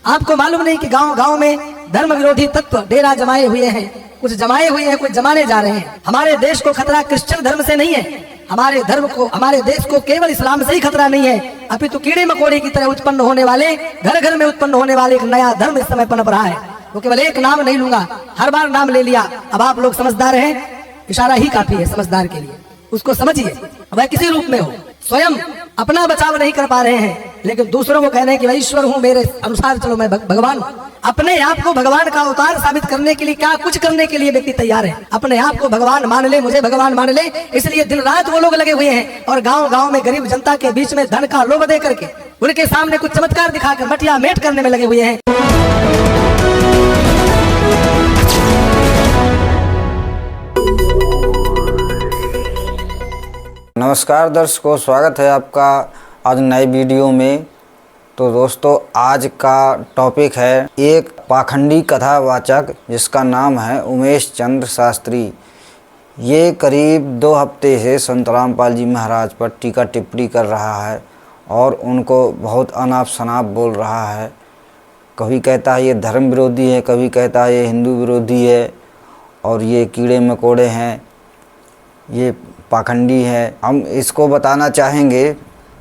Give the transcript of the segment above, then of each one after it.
आपको मालूम नहीं कि गांव गांव में धर्म विरोधी तत्व डेरा जमाए हुए हैं, कुछ जमाए हुए हैं, कुछ जमाने जा रहे हैं। हमारे देश को खतरा क्रिश्चियन धर्म से नहीं है, हमारे धर्म को, हमारे देश को केवल इस्लाम से ही खतरा नहीं है, अपितु कीड़े मकोड़े की तरह उत्पन्न होने वाले, घर घर में उत्पन्न होने वाले एक नया धर्म इस समय पनप रहा है। तो केवल एक नाम नहीं लूंगा, हर बार नाम ले लिया। अब आप लोग समझदार हैं, इशारा ही काफी है समझदार के लिए, उसको समझिए। वह किसी रूप में हो, स्वयं अपना बचाव नहीं कर पा रहे हैं, लेकिन दूसरों को कहने कि मैं ईश्वर हूं, मेरे अनुसार चलो, मैं भगवान हूं। अपने आप को भगवान का अवतार साबित करने के लिए क्या कुछ करने के लिए व्यक्ति तैयार है। अपने आप को भगवान मान ले, मुझे भगवान मान ले, इसलिए दिन रात वो लोग लगे हुए हैं और गांव गांव में गरीब जनता के बीच में धन का लोभ दे करके उनके सामने कुछ चमत्कार दिखाकर मटिया मेट करने में लगे हुए हैं। नमस्कार दर्शकों, स्वागत है आपका आज नए वीडियो में। तो दोस्तों, आज का टॉपिक है एक पाखंडी कथावाचक जिसका नाम है उमेश चंद्र शास्त्री। ये करीब 2 हफ्ते से संत रामपाल जी महाराज पर टीका टिप्पणी कर रहा है और उनको बहुत अनाप शनाप बोल रहा है। कभी कहता है ये धर्म विरोधी है, कभी कहता है ये हिंदू विरोधी है और ये कीड़े मकोड़े हैं, ये पाखंडी है। हम इसको बताना चाहेंगे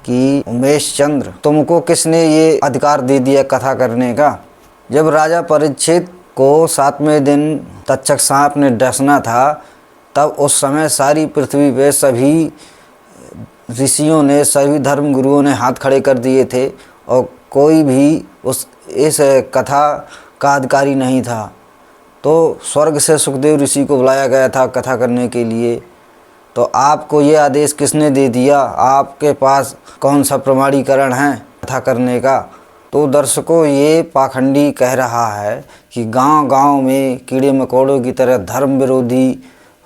कि उमेश चंद्र, तुमको किसने ये अधिकार दे दिया कथा करने का? जब राजा परीक्षित को 7वें दिन तक्षक सांप ने डसना था, तब उस समय सारी पृथ्वी पे सभी ऋषियों ने, सभी धर्म गुरुओं ने हाथ खड़े कर दिए थे और कोई भी इस कथा का अधिकारी नहीं था। तो स्वर्ग से सुखदेव ऋषि को बुलाया गया था कथा करने के लिए। तो आपको ये आदेश किसने दे दिया? आपके पास कौन सा प्रमाणीकरण है कथा करने का? तो दर्शकों, ये पाखंडी कह रहा है कि गांव-गांव में कीड़े मकोड़ों की तरह धर्म विरोधी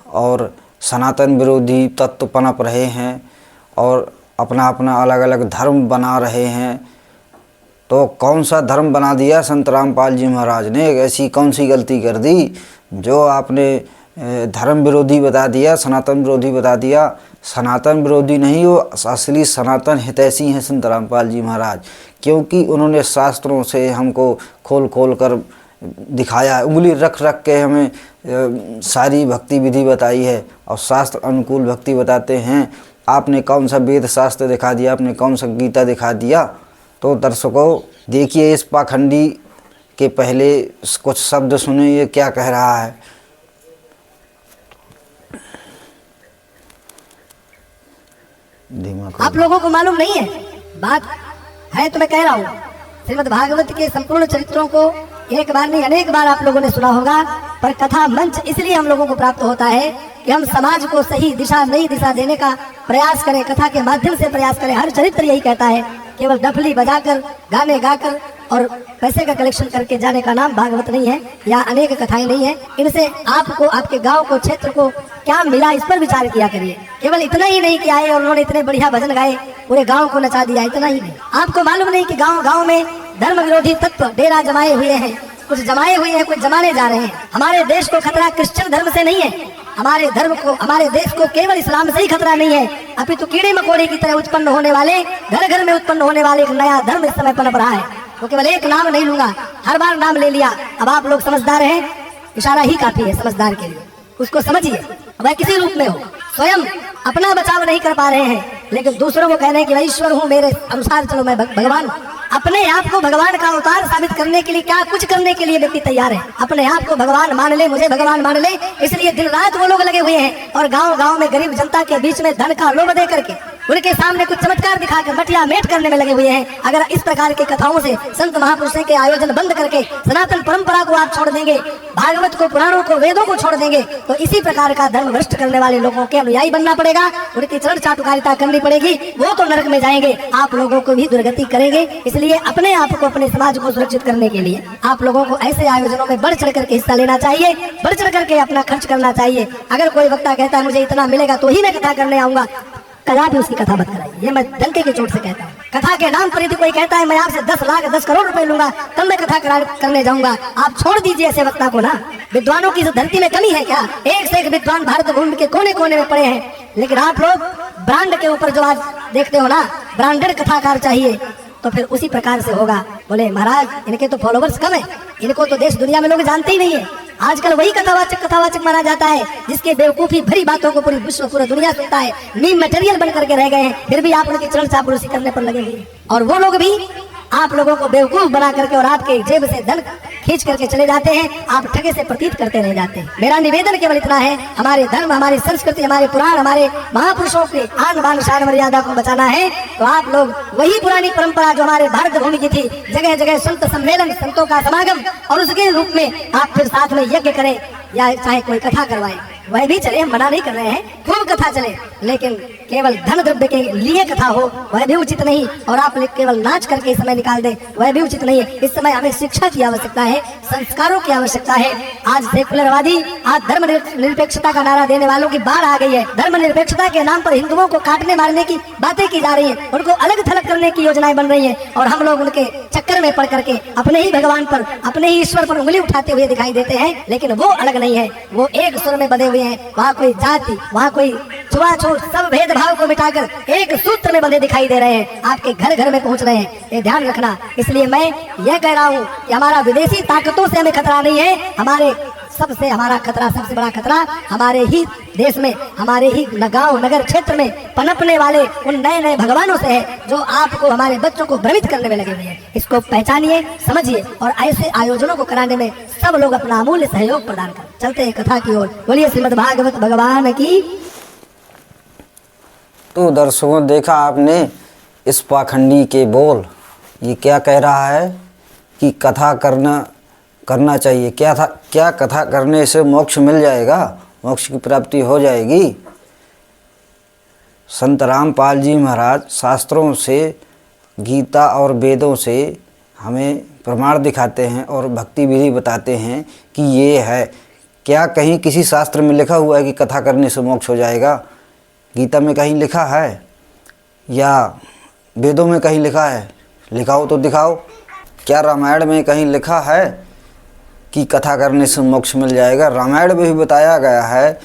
और सनातन विरोधी तत्व पनप रहे हैं और अपना अपना अलग अलग धर्म बना रहे हैं। तो कौन सा धर्म बना दिया संत रामपाल जी महाराज ने? ऐसी कौन सी गलती कर दी जो आपने धर्म विरोधी बता दिया, सनातन विरोधी बता दिया? सनातन विरोधी नहीं, वो असली सनातन हितैषी हैं संत रामपाल जी महाराज, क्योंकि उन्होंने शास्त्रों से हमको खोल खोल कर दिखाया है, उंगली रख रख के हमें सारी भक्ति विधि बताई है और शास्त्र अनुकूल भक्ति बताते हैं। आपने कौन सा वेद शास्त्र दिखा दिया, आपने कौन सा गीता दिखा दिया? तो दर्शकों देखिए, इस पाखंडी के पहले कुछ शब्द सुने, ये क्या कह रहा है। आप लोगों को मालूम नहीं है, बात है तो मैं कह रहा हूँ। श्रीमद् भागवत के संपूर्ण चरित्रों को एक बार नहीं अनेक बार आप लोगों ने सुना होगा, पर कथा मंच इसलिए हम लोगों को प्राप्त होता है कि हम समाज को सही दिशा, नई दिशा देने का प्रयास करें, कथा के माध्यम से प्रयास करें। हर चरित्र यही कहता है, केवल डफली बजाकर, गाने गाकर और पैसे का कलेक्शन करके जाने का नाम भागवत नहीं है, या अनेक कथाएं नहीं है। इनसे आपको, आपके गांव को, क्षेत्र को क्या मिला, इस पर विचार किया करिए। केवल इतना ही नहीं कि आए और उन्होंने इतने बढ़िया भजन गाए, पूरे गांव को नचा दिया, इतना ही नहीं। आपको मालूम नहीं कि गांव गांव में धर्म विरोधी तत्व डेरा जमाए हुए हैं, कुछ जमाए हुए हैं, कुछ जमाने जा रहे हैं। हमारे देश को खतरा क्रिश्चियन धर्म से नहीं है, हमारे धर्म को, हमारे देश को केवल इस्लाम से ही खतरा नहीं है, अपितु कीड़े मकोड़े की तरह उत्पन्न होने वाले, घर घर में उत्पन्न होने वाले एक नया धर्म इस समय पनप रहा है। तो केवल एक नाम नहीं लूंगा, हर बार नाम ले लिया। अब आप लोग समझदार हैं, इशारा ही काफी है समझदार के लिए, उसको समझिए। वह किसी रूप में हो, स्वयं अपना बचाव नहीं कर पा रहे हैं, लेकिन दूसरों को कहने कि मैं ईश्वर हूं, मेरे अनुसार चलो, मैं भगवान हूं। अपने आप को भगवान का अवतार साबित करने के लिए क्या कुछ करने के लिए व्यक्ति तैयार है। अपने आप को भगवान मान ले, मुझे भगवान मान ले, इसलिए दिन रात वो लोग लगे हुए हैं और गांव गांव में गरीब जनता के बीच में धन का लोभ दे करके उनके सामने कुछ चमत्कार दिखाकर मटिया मेट करने में लगे हुए हैं। अगर इस प्रकार की कथाओं से, संत महापुरुषों के आयोजन बंद करके सनातन परंपरा को आप छोड़ देंगे, भागवत को, पुराणों को, वेदों को छोड़ देंगे, तो इसी प्रकार का धर्म भ्रष्ट करने वाले लोगों के अनुयायी बनना पड़ेगा, उनकी चरण चाटुकारिता करनी पड़ेगी। वो तो नरक में जाएंगे, आप लोगों को भी दुर्गति करेंगे। इसलिए अपने आप को, अपने समाज को सुरक्षित करने के लिए आप लोगों को ऐसे आयोजनों में बढ़ चढ़ करके हिस्सा लेना चाहिए, बढ़ चढ़ करके अपना खर्च करना चाहिए। अगर कोई वक्ता कहता है मुझे इतना मिलेगा तो ही मैं कथा करने आऊंगा, कदापि उसकी कथा मत कराइए, ये मैं डंके की चोट से कहता हूँ। कथा के नाम पर यदि कोई कहता है मैं आपसे 10 लाख 10 करोड़ रुपए लूंगा तब मैं कथा करने जाऊंगा, आप छोड़ दीजिए ऐसे वक्ता को ना। विद्वानों की धरती में कमी है क्या? एक से एक विद्वान भारत भूमि के कोने कोने में पड़े हैं, लेकिन आप लोग ब्रांड के ऊपर जो आज देखते हो ना, ब्रांडेड कथाकार चाहिए, तो फिर उसी प्रकार से होगा। बोले महाराज इनके तो फॉलोवर्स कम है, इनको तो देश दुनिया में लोग जानते ही नहीं है। आजकल वही कथावाचक माना जाता है जिसके बेवकूफी भरी बातों को पूरी विश्व पूरा दुनिया सुनता है। मीम मटेरियल बन करके रह गए हैं, फिर भी आप उनकी चरण चापलूसी करने पर लगे हुए, और वो लोग भी आप लोगों को बेवकूफ बना करके और आपके जेब से धन खींच करके चले जाते हैं, आप ठगे से प्रतीत करते रह जाते हैं। मेरा निवेदन केवल इतना है, हमारे धर्म, हमारी संस्कृति, हमारे पुराण, हमारे महापुरुषों के आन बान शान मर्यादा को बचाना है तो आप लोग वही पुरानी परंपरा जो हमारे भारत भूमि की थी, जगह जगह संत सम्मेलन, संतों का समागम, और उसके रूप में आप फिर साथ में यज्ञ करें या चाहे कोई कथा करवाए, वह भी चले, हम मना नहीं कर रहे हैं, खूब कथा चले, लेकिन केवल धन द्रव्य के लिए कथा हो वह भी उचित नहीं, और आप केवल नाच करके समय निकाल दें वह भी उचित नहीं है। इस समय हमें शिक्षा की आवश्यकता है, संस्कारों की आवश्यकता है। आज सेकुलरवादी, आज धर्म निरपेक्षता का नारा देने वालों की बाढ़ आ गई है। धर्म निरपेक्षता के नाम पर हिंदुओं को काटने मारने की बातें की जा रही है, उनको अलग थलग करने की योजनाएं बन रही है, और हम लोग उनके चक्कर में पड़ करके अपने ही भगवान पर, अपने ही ईश्वर पर उंगली उठाते हुए दिखाई देते हैं। लेकिन वो अलग नहीं है, वो एक सुर में बंधे हुए हैं। वहाँ कोई जाति, वहाँ कोई छुआछूत, सब भेदभाव को मिटाकर एक सूत्र में बंधे दिखाई दे रहे हैं, आपके घर घर में पहुंच रहे हैं, ये ध्यान रखना। इसलिए मैं यह कह रहा हूँ कि हमारा विदेशी ताकतों से हमें खतरा नहीं है, हमारे सबसे हमारा खतरा, सबसे बड़ा खतरा हमारे ही देश में, हमारे ही गांव नगर क्षेत्र में पनपने वाले उन नए नए भगवानों से है, जो आपको, हमारे बच्चों को भ्रमित करने में लगे हुए हैं। इसको पहचानिए, समझिए, और ऐसे आयोजनों को कराने में सब लोग अपना अमूल्य सहयोग प्रदान करें। चलते हैं कथा की ओर। बोलिए श्रीमद् भागवत भगवान की। तो दर्शकों, देखा आपने इस पाखंडी के बोल, ये क्या कह रहा है कि कथा करना चाहिए। क्या कथा करने से मोक्ष मिल जाएगा, मोक्ष की प्राप्ति हो जाएगी। संत रामपाल जी महाराज शास्त्रों से, गीता और वेदों से हमें प्रमाण दिखाते हैं और भक्ति विधि बताते हैं कि ये है। क्या कहीं किसी शास्त्र में लिखा हुआ है कि कथा करने से मोक्ष हो जाएगा? गीता में कहीं लिखा है या वेदों में कहीं लिखा है? लिखाओ तो दिखाओ। क्या रामायण में कहीं लिखा है कि कथा करने से मोक्ष मिल जाएगा? रामायण में भी बताया गया है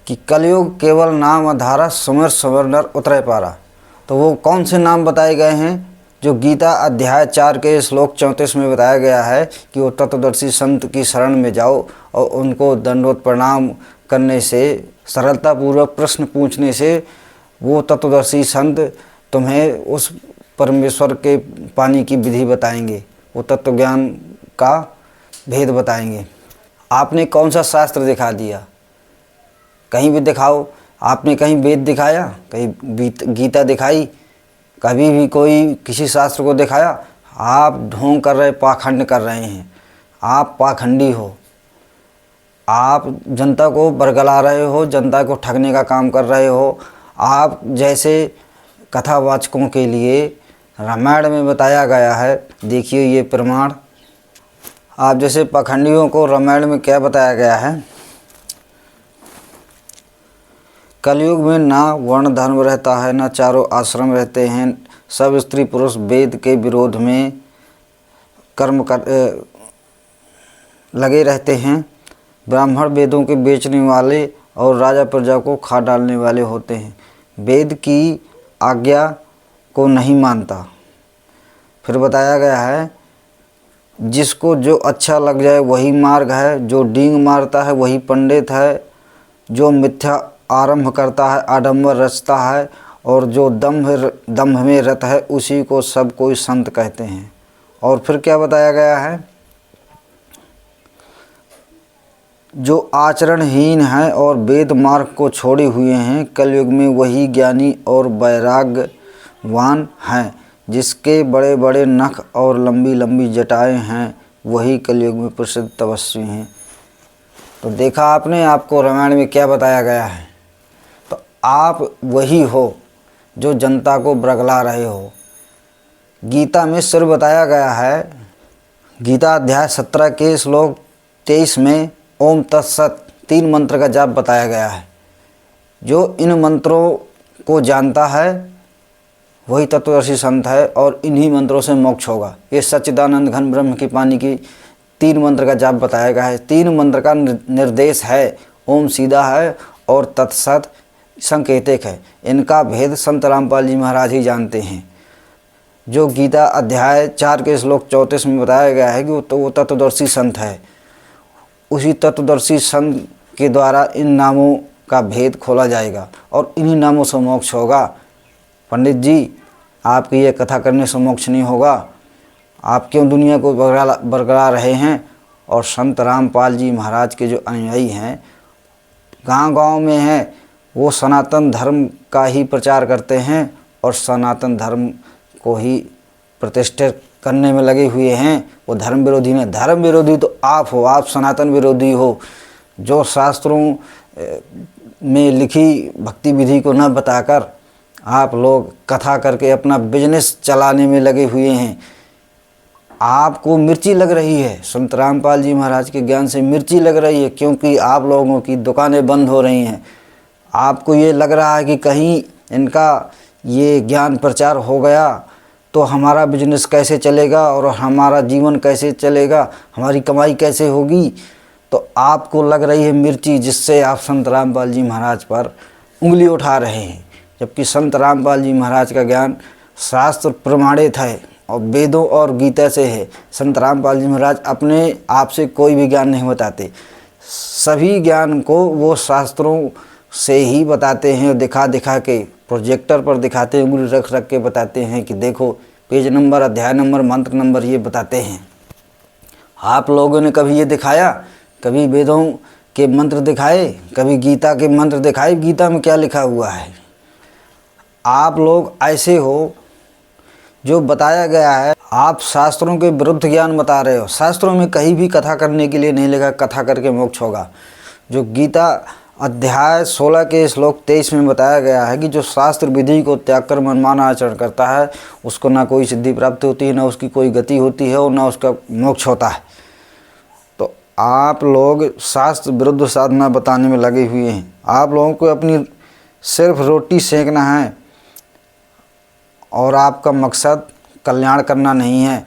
कि कलयुग केवल नाम आधारा, सुमिर सुमिर नर उतरे पारा। तो वो कौन से नाम बताए गए हैं? जो गीता अध्याय 4 के श्लोक 34 में बताया गया है कि वो तत्वदर्शी संत की शरण में जाओ और उनको दंडवत प्रणाम करने से, सरलतापूर्वक प्रश्न पूछने से वो तत्वदर्शी संत तुम्हें उस परमेश्वर के पाने की विधि बताएंगे, वो तत्व ज्ञान का भेद बताएंगे। आपने कौन सा शास्त्र दिखा दिया? कहीं भी दिखाओ। आपने कहीं वेद दिखाया, कहीं गीता दिखाई, कभी भी कोई किसी शास्त्र को दिखाया? आप ढोंग कर रहे, पाखंड कर रहे हैं। आप पाखंडी हो, आप जनता को बरगला रहे हो, जनता को ठगने का काम कर रहे हो। आप जैसे कथावाचकों के लिए रामायण में बताया गया है, देखिए ये प्रमाण। आप जैसे पाखंडियों को रामायण में क्या बताया गया है? कलयुग में ना वर्ण धर्म रहता है, ना चारों आश्रम रहते हैं, सब स्त्री पुरुष वेद के विरोध में कर्म कर लगे रहते हैं। ब्राह्मण वेदों के बेचने वाले और राजा प्रजा को खा डालने वाले होते हैं, वेद की आज्ञा को नहीं मानता। फिर बताया गया है जिसको जो अच्छा लग जाए वही मार्ग है, जो डींग मारता है वही पंडित है, जो मिथ्या आरंभ करता है आडंबर रचता है, और जो दंभ में रत है उसी को सब कोई संत कहते हैं। और फिर क्या बताया गया है? जो आचरणहीन है और वेद मार्ग को छोड़े हुए हैं, कलयुग में वही ज्ञानी और वैराग्यवान हैं। जिसके बड़े बड़े नख और लंबी लंबी जटाएं हैं, वही कलयुग में प्रसिद्ध तपस्वी हैं। तो देखा आपने, आपको रामायण में क्या बताया गया है। तो आप वही हो जो जनता को बरगला रहे हो। गीता में सिर बताया गया है, गीता अध्याय 17 के श्लोक 23 में ओम तत्सत 3 मंत्र का जाप बताया गया है। जो इन मंत्रों को जानता है वही तत्वदर्शी संत है और इन्हीं मंत्रों से मोक्ष होगा। ये सच्चिदानंद घन ब्रह्म की पानी की 3 मंत्र का जाप बताया गया है। 3 मंत्र का निर्देश है, ओम सीधा है और तत्सत संकेतिक है। इनका भेद संत रामपाल जी महाराज ही जानते हैं। जो गीता अध्याय 4 के श्लोक 34 में बताया गया है कि वो तत्वदर्शी संत है। उसी तत्वदर्शी संत के द्वारा इन नामों का भेद खोला जाएगा और इन्हीं नामों से मोक्ष होगा। पंडित जी, आपकी ये कथा करने से मोक्ष नहीं होगा। आप क्यों दुनिया को बरकरा रहे हैं? और संत रामपाल जी महाराज के जो अनुयायी हैं, गांव-गांव में हैं, वो सनातन धर्म का ही प्रचार करते हैं और सनातन धर्म को ही प्रतिष्ठित करने में लगे हुए हैं। वो धर्म विरोधी नहीं, धर्म विरोधी तो आप हो, आप सनातन विरोधी हो। जो शास्त्रों में लिखी भक्ति विधि को न बताकर आप लोग कथा करके अपना बिजनेस चलाने में लगे हुए हैं। आपको मिर्ची लग रही है, संत रामपाल जी महाराज के ज्ञान से मिर्ची लग रही है, क्योंकि आप लोगों की दुकानें बंद हो रही हैं। आपको ये लग रहा है कि कहीं इनका ये ज्ञान प्रचार हो गया तो हमारा बिजनेस कैसे चलेगा और हमारा जीवन कैसे चलेगा, हमारी कमाई कैसे होगी। तो आपको लग रही है मिर्ची, जिससे आप संत रामपाल जी महाराज पर उंगली उठा रहे हैं। जबकि संत रामपाल जी महाराज का ज्ञान शास्त्र प्रमाणित है और वेदों और गीता से है। संत रामपाल जी महाराज अपने आप से कोई भी ज्ञान नहीं बताते, सभी ज्ञान को वो शास्त्रों से ही बताते हैं। दिखा दिखा के प्रोजेक्टर पर दिखाते हैं, उंगली रख रख के बताते हैं कि देखो पेज नंबर, अध्याय नंबर, मंत्र नंबर, ये बताते हैं। आप लोगों ने कभी ये दिखाया? कभी वेदों के मंत्र दिखाए? कभी गीता के मंत्र दिखाए? गीता में क्या लिखा हुआ है? आप लोग ऐसे हो जो बताया गया है, आप शास्त्रों के विरुद्ध ज्ञान बता रहे हो। शास्त्रों में कहीं भी कथा करने के लिए नहीं लिखा कथा करके मोक्ष होगा। जो गीता अध्याय 16 के श्लोक 23 में बताया गया है कि जो शास्त्र विधि को त्याग कर मनमाना आचरण करता है, उसको ना कोई सिद्धि प्राप्त होती है, ना उसकी कोई गति होती है और ना उसका मोक्ष होता है। तो आप लोग शास्त्र विरुद्ध साधना बताने में लगे हुए हैं। आप लोगों को अपनी सिर्फ रोटी सेकना है और आपका मकसद कल्याण करना नहीं है।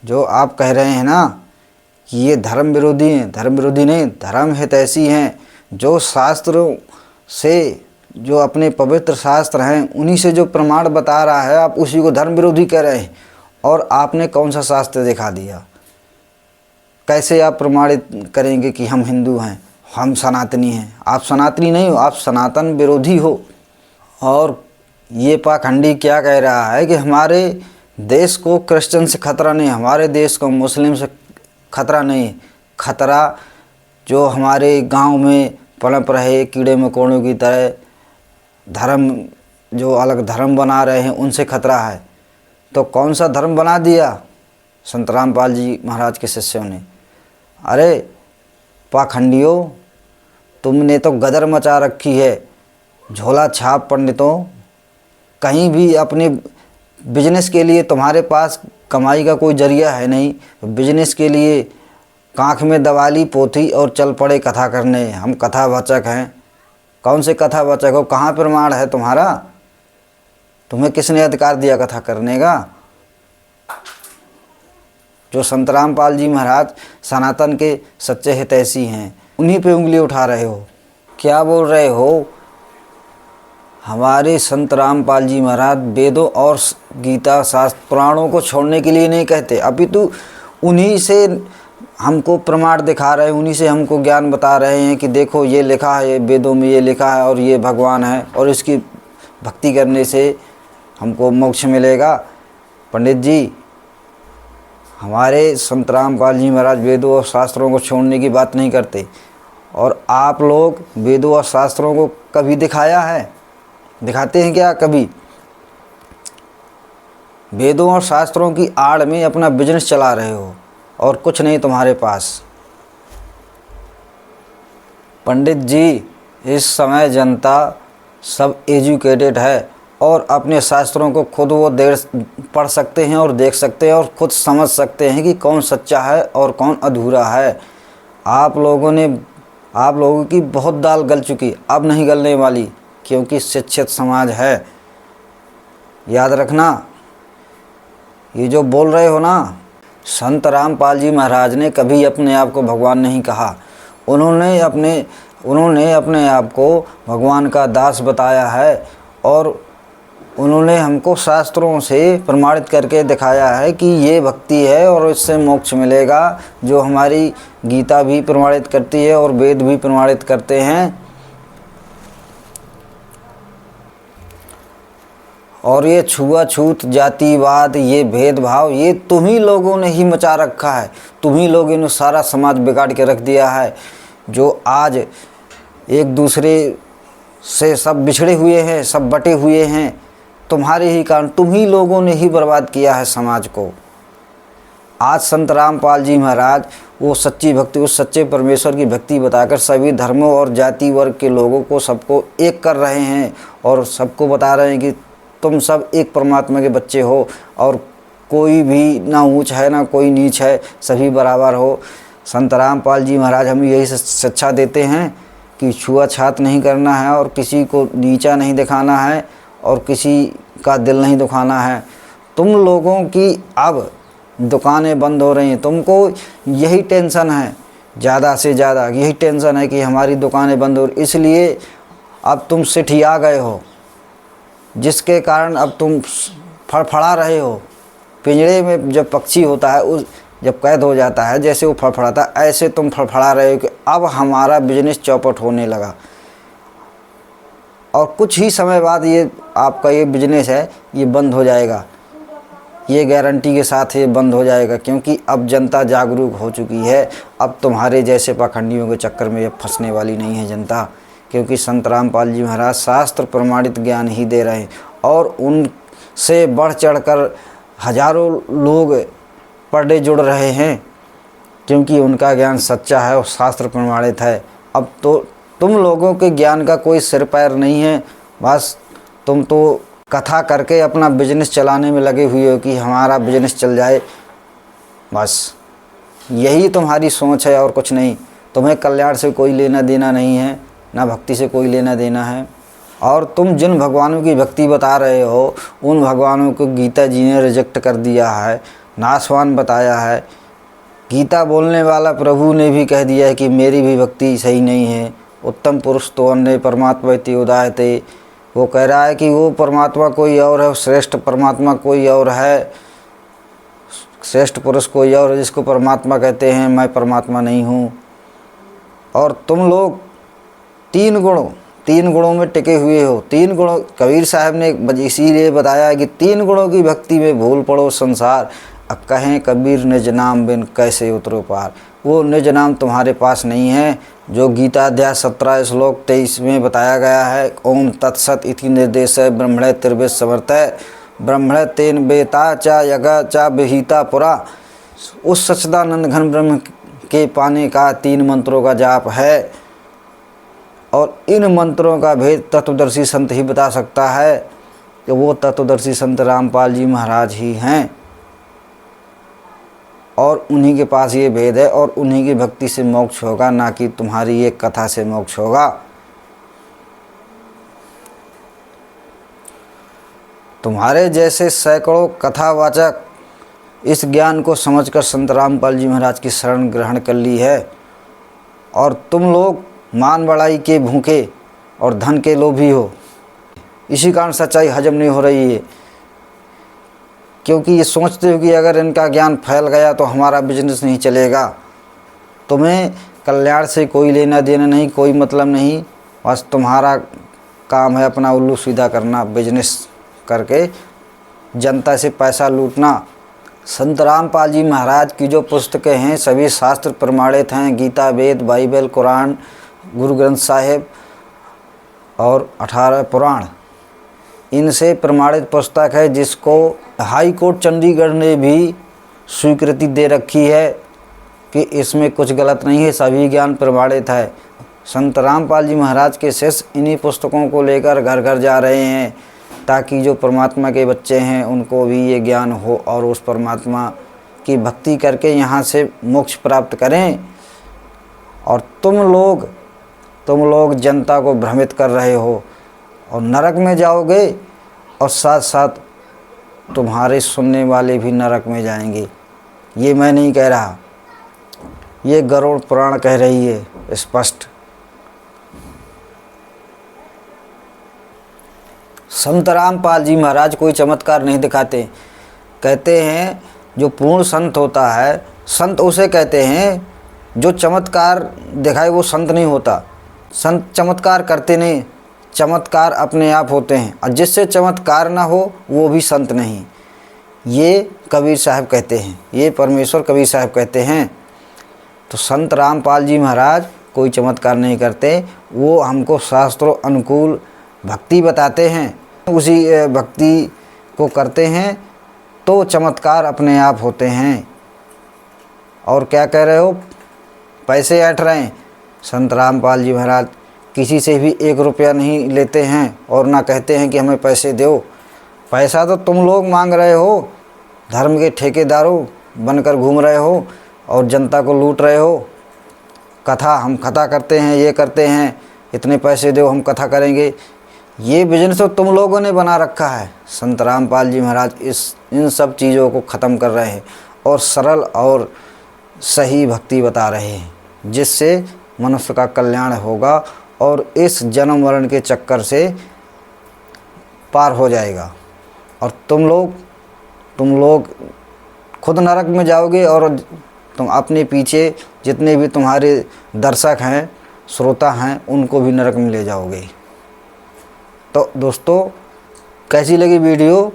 जो आप कह रहे हैं ना कि ये धर्म विरोधी हैं, धर्म विरोधी नहीं, धर्म हितैषी हैं। जो शास्त्रों से, जो अपने पवित्र शास्त्र हैं, उन्हीं से जो प्रमाण बता रहा है, आप उसी को धर्म विरोधी कह रहे हैं। और आपने कौन सा शास्त्र दिखा दिया? कैसे आप प्रमाणित करेंगे कि हम हिंदू हैं, हम सनातनी हैं? आप सनातनी नहीं हो, आप सनातन विरोधी हो। और ये पाखंडी क्या कह रहा है कि हमारे देश को क्रिश्चियन से खतरा नहीं, हमारे देश को मुस्लिम से खतरा नहीं। खतरा जो हमारे गांव में पनप रहे कीड़े मकोड़ों की तरह धर्म, जो अलग धर्म बना रहे हैं, उनसे खतरा है। तो कौन सा धर्म बना दिया संत रामपाल जी महाराज के शिष्यों ने? अरे पाखंडियों, तुमने तो गदर मचा रखी है। झोला छाप पंडितों, कहीं भी अपने बिजनेस के लिए तुम्हारे पास कमाई का कोई जरिया है नहीं। बिजनेस के लिए कांख में दवाली पोथी और चल पड़े कथा करने। हम कथावाचक हैं। कौन से कथावाचक हो? कहाँ प्रमाण है तुम्हारा? तुम्हें किसने अधिकार दिया कथा करने का? जो संत रामपाल जी महाराज सनातन के सच्चे हितैषी हैं, उन्हीं पे उंगली उठा रहे हो। क्या बोल रहे हो? हमारे संत रामपाल जी महाराज वेदों और गीता शास्त्र पुराणों को छोड़ने के लिए नहीं कहते, अपितु उन्हीं से हमको प्रमाण दिखा रहे हैं, उन्हीं से हमको ज्ञान बता रहे हैं कि देखो ये लिखा है, ये वेदों में ये लिखा है और ये भगवान है और इसकी भक्ति करने से हमको मोक्ष मिलेगा। पंडित जी, हमारे संत रामपाल जी महाराज वेदों और शास्त्रों को छोड़ने की बात नहीं करते। और आप लोग वेदों और शास्त्रों को कभी दिखाया है? दिखाते हैं क्या कभी? वेदों और शास्त्रों की आड़ में अपना बिजनेस चला रहे हो और कुछ नहीं तुम्हारे पास। पंडित जी, इस समय जनता सब एजुकेटेड है और अपने शास्त्रों को खुद वो पढ़ सकते हैं और देख सकते हैं और खुद समझ सकते हैं कि कौन सच्चा है और कौन अधूरा है। आप लोगों की बहुत दाल गल चुकी, अब नहीं गलने वाली, क्योंकि शिक्षित समाज है। याद रखना, ये जो बोल रहे हो ना, संत रामपाल जी महाराज ने कभी अपने आप को भगवान नहीं कहा। उन्होंने अपने आप को भगवान का दास बताया है और उन्होंने हमको शास्त्रों से प्रमाणित करके दिखाया है कि ये भक्ति है और इससे मोक्ष मिलेगा, जो हमारी गीता भी प्रमाणित करती है और वेद भी प्रमाणित करते हैं। और ये छुआछूत, जातिवाद, ये भेदभाव, ये तुम्ही लोगों ने ही मचा रखा है। तुम्ही लोगों ने सारा समाज बिगाड़ के रख दिया है। जो आज एक दूसरे से सब बिछड़े हुए हैं, सब बटे हुए हैं, तुम्हारे ही कारण, तुम्ही लोगों ने ही बर्बाद किया है समाज को। आज संत रामपाल जी महाराज वो सच्ची भक्ति, उस सच्चे परमेश्वर की भक्ति बताकर सभी धर्मों और जाति वर्ग के लोगों को, सबको एक कर रहे हैं और सबको बता रहे हैं कि तुम सब एक परमात्मा के बच्चे हो और कोई भी ना ऊंच है ना कोई नीच है, सभी बराबर हो। संत रामपाल जी महाराज हमें यही शिक्षा देते हैं कि छुआछूत नहीं करना है और किसी को नीचा नहीं दिखाना है और किसी का दिल नहीं दुखाना है। तुम लोगों की अब दुकानें बंद हो रही हैं, तुमको यही टेंशन है, ज़्यादा से ज़्यादा यही टेंशन है कि हमारी दुकानें बंद हो रही, इसलिए अब तुम सिठिया गए हो, जिसके कारण अब तुम फड़फड़ा रहे हो। पिंजरे में जब पक्षी होता है, उस जब कैद हो जाता है, जैसे वो फड़फड़ाता है, ऐसे तुम फड़फड़ा रहे हो कि अब हमारा बिजनेस चौपट होने लगा और कुछ ही समय बाद ये आपका ये बिजनेस है ये बंद हो जाएगा। ये गारंटी के साथ ये बंद हो जाएगा, क्योंकि अब जनता जागरूक हो चुकी है। अब तुम्हारे जैसे पाखंडियों के चक्कर में अब फंसने वाली नहीं है जनता, क्योंकि संत रामपाल जी महाराज शास्त्र प्रमाणित ज्ञान ही दे रहे हैं और उनसे बढ़ चढ़कर हजारों लोग पर डे जुड़ रहे हैं, क्योंकि उनका ज्ञान सच्चा है और शास्त्र प्रमाणित है। अब तो तुम लोगों के ज्ञान का कोई सिर पैर नहीं है, बस तुम तो कथा करके अपना बिजनेस चलाने में लगे हुए हो कि हमारा बिजनेस चल जाए, बस यही तुम्हारी सोच है और कुछ नहीं। तुम्हें कल्याण से कोई लेना देना नहीं है, ना भक्ति से कोई लेना देना है। और तुम जिन भगवानों की भक्ति बता रहे हो, उन भगवानों को गीता जी ने रिजेक्ट कर दिया है, नाशवान बताया है। गीता बोलने वाला प्रभु ने भी कह दिया है कि मेरी भी भक्ति सही नहीं है। उत्तम पुरुष तो अन्य परमात्मा इति उदाहते, वो कह रहा है कि वो परमात्मा कोई और है, श्रेष्ठ परमात्मा कोई और है, श्रेष्ठ पुरुष कोई और है जिसको परमात्मा कहते हैं, मैं परमात्मा नहीं हूँ। और तुम लोग तीन गुणों में टिके हुए हो। तीन गुणों, कबीर साहब ने इसीलिए बताया है कि तीन गुणों की भक्ति में भूल पड़ो संसार, अब कहें कबीर निज नाम बिन कैसे उतरो पार। वो निज नाम तुम्हारे पास नहीं है, जो गीता अध्याय 17 श्लोक 23 में बताया गया है। ओम तत्सत इति निर्देश ब्रह्मणे त्रिवेद समर्थ ब्रह्मणे तेन बेता चा यग चा विहिता पुरा। उस सच्चिदानंद घन ब्रह्म के पाने का 3 मंत्रों का जाप है और इन मंत्रों का भेद तत्वदर्शी संत ही बता सकता है, कि वो तत्वदर्शी संत रामपाल जी महाराज ही हैं और उन्हीं के पास ये भेद है और उन्हीं की भक्ति से मोक्ष होगा, ना कि तुम्हारी एक कथा से मोक्ष होगा। तुम्हारे जैसे सैकड़ों कथावाचक इस ज्ञान को समझकर संत रामपाल जी महाराज की शरण ग्रहण कर ली है और तुम लोग मान बढ़ाई के भूखे और धन के लोभी हो। इसी कारण सच्चाई हजम नहीं हो रही है, क्योंकि ये सोचते हो कि अगर इनका ज्ञान फैल गया तो हमारा बिजनेस नहीं चलेगा। तुम्हें कल्याण से कोई लेना देना नहीं, कोई मतलब नहीं, बस तुम्हारा काम है अपना उल्लू सीधा करना, बिजनेस करके जनता से पैसा लूटना। संत रामपाल जी महाराज की जो पुस्तकें हैं सभी शास्त्र प्रमाणित हैं, गीता, वेद, बाइबल, कुरान, गुरु ग्रंथ साहिब और 18 पुराण, इनसे प्रमाणित पुस्तक है, जिसको हाई कोर्ट चंडीगढ़ ने भी स्वीकृति दे रखी है कि इसमें कुछ गलत नहीं है, सभी ज्ञान प्रमाणित है। संत रामपाल जी महाराज के शिष्य इन्हीं पुस्तकों को लेकर घर घर जा रहे हैं, ताकि जो परमात्मा के बच्चे हैं उनको भी ये ज्ञान हो और उस परमात्मा की भक्ति करके यहाँ से मोक्ष प्राप्त करें। और तुम लोग जनता को भ्रमित कर रहे हो और नरक में जाओगे और साथ साथ तुम्हारे सुनने वाले भी नरक में जाएंगे। ये मैं नहीं कह रहा, ये गरुड़ पुराण कह रही है स्पष्ट। संत रामपाल जी महाराज कोई चमत्कार नहीं दिखाते। कहते हैं जो पूर्ण संत होता है, संत उसे कहते हैं जो चमत्कार दिखाए वो संत नहीं होता। संत चमत्कार करते नहीं, चमत्कार अपने आप होते हैं, और जिससे चमत्कार ना हो वो भी संत नहीं। ये कबीर साहब कहते हैं, ये परमेश्वर कबीर साहब कहते हैं। तो संत रामपाल जी महाराज कोई चमत्कार नहीं करते, वो हमको शास्त्रों अनुकूल भक्ति बताते हैं, उसी भक्ति को करते हैं तो चमत्कार अपने आप होते हैं। और क्या कह रहे हो, पैसे ऐंठ रहे हैं। संत रामपाल जी महाराज किसी से भी 1 रुपया नहीं लेते हैं और ना कहते हैं कि हमें पैसे दो। पैसा तो तुम लोग मांग रहे हो, धर्म के ठेकेदारों बनकर घूम रहे हो और जनता को लूट रहे हो। हम कथा करते हैं, ये करते हैं, इतने पैसे दो हम कथा करेंगे। ये बिजनेस तो तुम लोगों ने बना रखा है। संत रामपाल जी महाराज इन सब चीज़ों को ख़त्म कर रहे हैं और सरल और सही भक्ति बता रहे हैं, जिससे मनुष्य का कल्याण होगा और इस जन्म मरण के चक्कर से पार हो जाएगा। और तुम लोग खुद नरक में जाओगे और तुम अपने पीछे जितने भी तुम्हारे दर्शक हैं, श्रोता हैं, उनको भी नरक में ले जाओगे। तो दोस्तों, कैसी लगी वीडियो,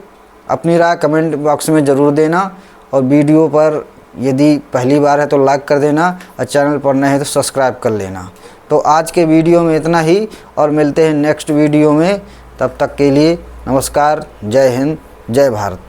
अपनी राय कमेंट बॉक्स में ज़रूर देना। और वीडियो पर यदि पहली बार है तो लाइक कर देना और चैनल पर नए हैं तो सब्सक्राइब कर लेना। तो आज के वीडियो में इतना ही और मिलते हैं नेक्स्ट वीडियो में। तब तक के लिए नमस्कार, जय हिंद, जय भारत।